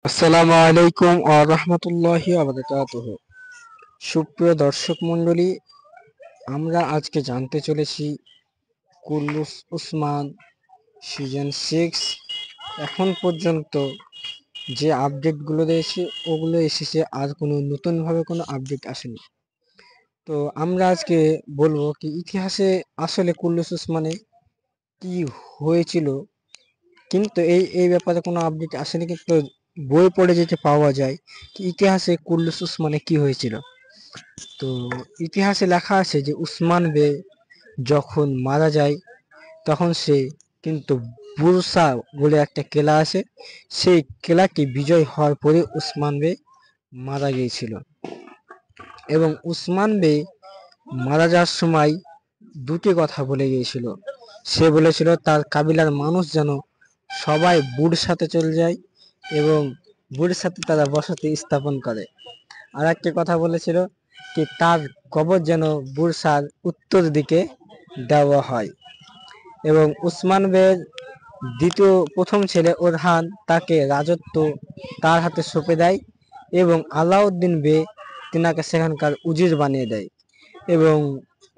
আসসালামু আলাইকুম ওয়া রাহমাতুল্লাহি ওয়া বারাকাতুহু। সুপ্রিয় দর্শক মণ্ডলী, আমরা আজকে জানতে চলেছি কুল্লুস উসমান সিজন 6 এখন পর্যন্ত যে আপডেটগুলো দিয়েছে ওগুলো এসেছে, আর কোনো নতুনভাবে কোনো আপডেট আসেনি। তো আমরা আজকে বলবো কি ইতিহাসে আসলে কুল্লুস উসমানে কি হয়েছিল, কিন্তু এই ব্যাপারে কোনো আপডেট আসেনি। কিন্তু বই পড়ে যেতে পাওয়া যায় কি ইতিহাসে কুল্লুস উসমানে কি হয়েছিল। তো ইতিহাসে লেখা আছে যে উসমান বে যখন মারা যায় তখন সে কিন্তু বুরসা বলে একটা কেলা আছে, সেই কেলাটি বিজয় হওয়ার পরে উসমান বে মারা গিয়েছিল। এবং উসমান বে মারা যাওয়ার সময় দুটি কথা বলে গিয়েছিল। সে বলেছিল তার কাবিলার মানুষ যেন সবাই বুরসাতে চলে যায় এবং বুরসাতে তারা বসতি স্থাপন করে। আর একটি কথা বলেছিল কি তার কবর যেন বুরসার উত্তর দিকে দেওয়া হয়। এবং উসমান বের প্রথম ছেলে ওরহান তাকে রাজত্ব তার হাতে সঁপে দেয় এবং আলাউদ্দিন বে তিনাকে সেখানকার উজির বানিয়ে দেয়। এবং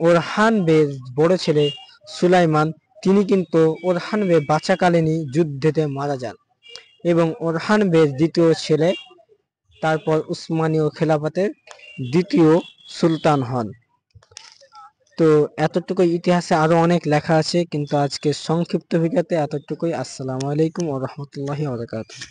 ওরহান বের বড় ছেলে সুলাইমান, তিনি কিন্তু ওরহান বে বাঁচাকালীনই যুদ্ধেতে মারা যান এবং ওরহান বের দ্বিতীয় ছেলে তারপর উসমানীয় খেলাফতের দ্বিতীয় সুলতান হন। তো এতটুকুই, ইতিহাসে আরো অনেক লেখা আছে, কিন্তু আজকে সংক্ষিপ্ত ভিডিওতে এতটুকুই। আসসালামু আলাইকুম ওয়া রাহমাতুল্লাহি ওয়া বারাকাতুহু।